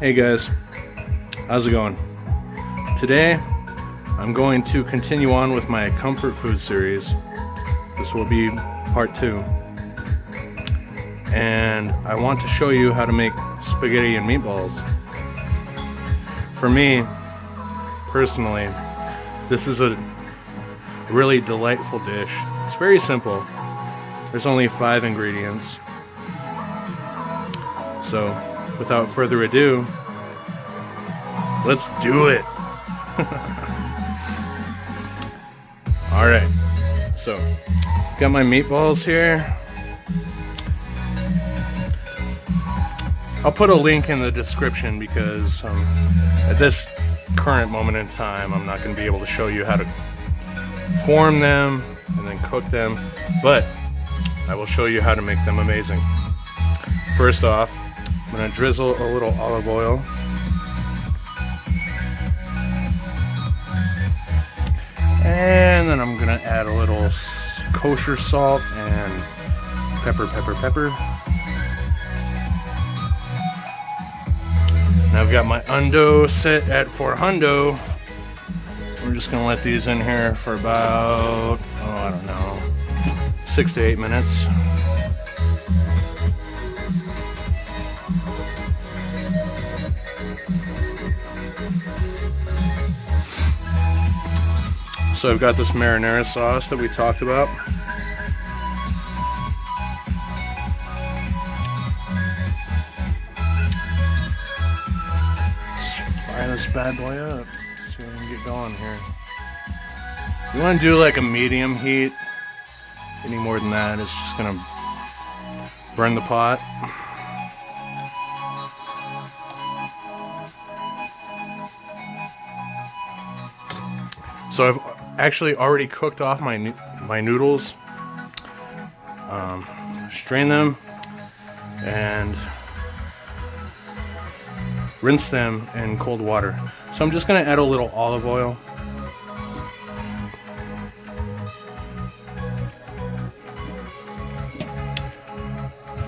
Hey guys, how's it going? Today I'm going to continue on with my comfort food series. This will be part 2. And I want to show you how to make spaghetti and meatballs. For me, personally, this is a really delightful dish. It's very simple. There's only 5 ingredients. So, without further ado, let's do it. Alright, so got my meatballs here. I'll put a link in the description because at this current moment in time I'm not going to be able to show you how to form them and then cook them, but I will show you how to make them amazing. First off, I'm going to drizzle a little olive oil. And then I'm going to add a little kosher salt and pepper. Now I've got my undo set at 400. We're just going to let these in here for about, I don't know, 6 to 8 minutes. So I've got this marinara sauce that we talked about. Let's fire this bad boy up. See if we can get going here. You want to do like a medium heat. Any more than that, it's just gonna burn the pot. So I've actually already cooked off my noodles, strain them, and rinse them in cold water. So I'm just going to add a little olive oil.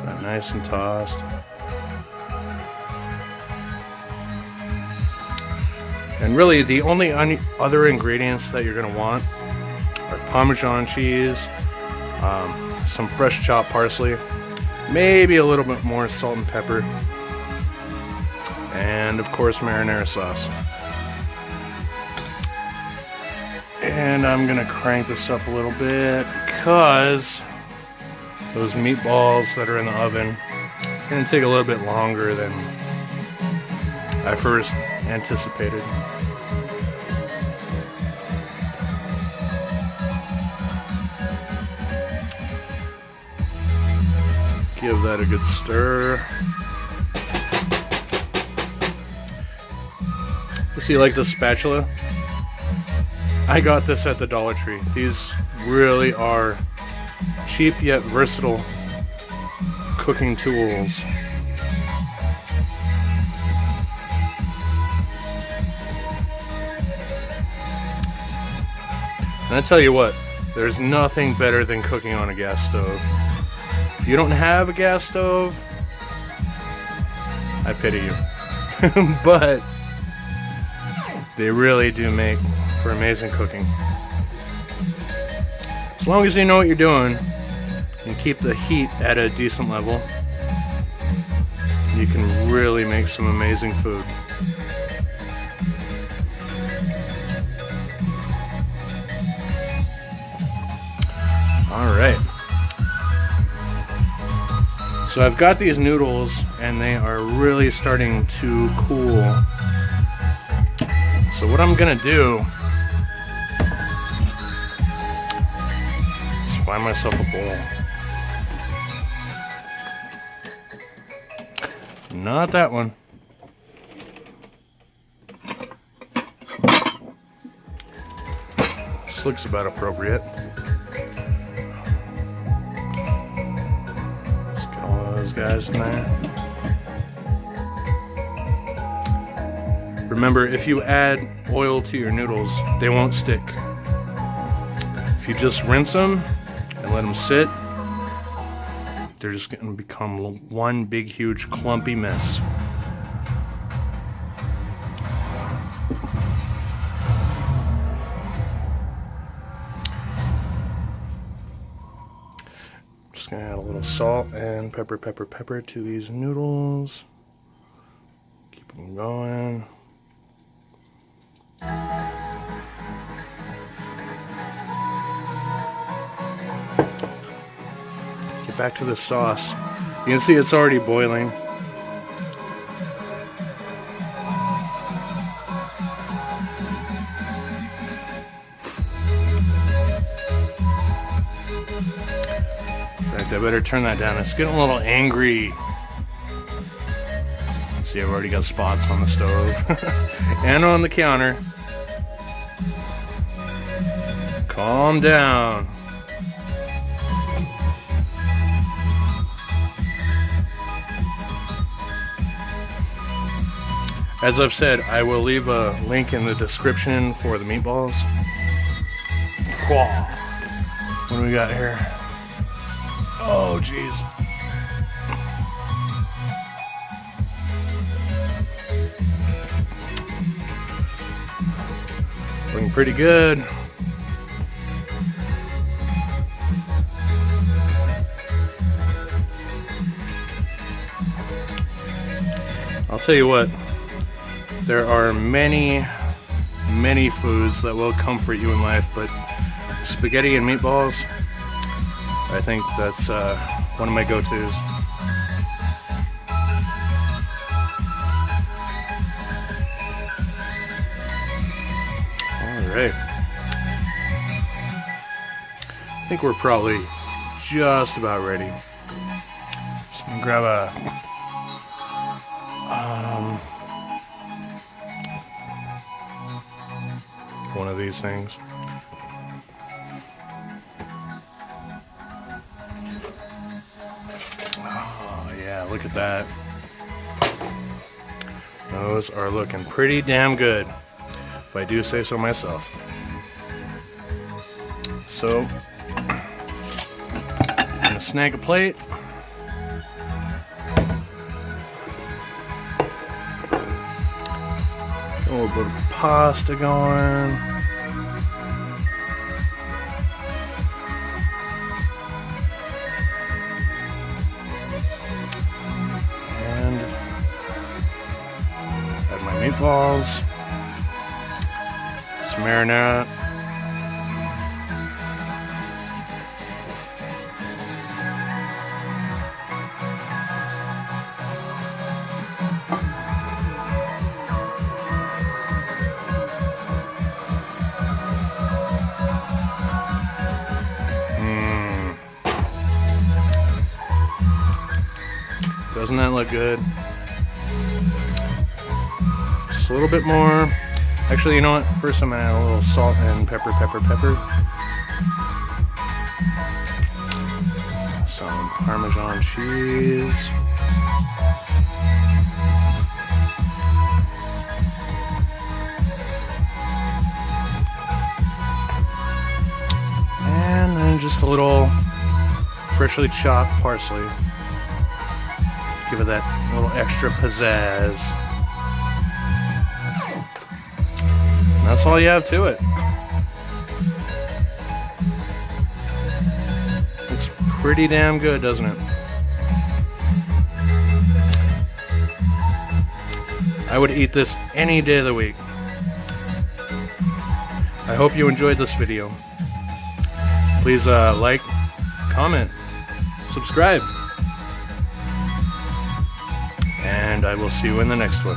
Got nice and tossed. And really, the only other ingredients that you're going to want are Parmesan cheese, some fresh chopped parsley, maybe a little bit more salt and pepper, and of course marinara sauce. And I'm going to crank this up a little bit because those meatballs that are in the oven are going to take a little bit longer than I first anticipated. Give that a good stir. See, like the spatula? I got this at the Dollar Tree. These really are cheap yet versatile cooking tools. And I tell you what, there's nothing better than cooking on a gas stove. If you don't have a gas stove, I pity you. But they really do make for amazing cooking. As long as you know what you're doing and keep the heat at a decent level, you can really make some amazing food. Alright, so I've got these noodles and they are really starting to cool. So what I'm gonna do is find myself a bowl. Not that one. This looks about appropriate. Guys in there. Remember, if you add oil to your noodles, they won't stick. If you just rinse them and let them sit, they're just going to become one big huge clumpy mess. Gonna add a little salt and pepper to these noodles. Keep them going. Get back to the sauce. You can see it's already boiling. I better turn that down. It's getting a little angry. See, I've already got spots on the stove and on the counter. Calm down. As I've said, I will leave a link in the description for the meatballs. What do we got here? Oh, jeez. Looking pretty good. I'll tell you what, there are many foods that will comfort you in life, but spaghetti and meatballs, I think that's one of my go-tos. All right. I think we're probably just about ready. Just gonna grab a one of these things. Look at that. Those are looking pretty damn good, if I do say so myself. So, I'm gonna snag a plate. A little bit of pasta going. Meatballs, some marinara, Doesn't that look good? A little bit more. Actually, you know what? First I'm gonna add a little salt and pepper. Some Parmesan cheese. And then just a little freshly chopped parsley. Give it that little extra pizzazz. That's all you have to it. Looks pretty damn good, doesn't it? I would eat this any day of the week. I hope you enjoyed this video. Please like, comment, subscribe. And I will see you in the next one.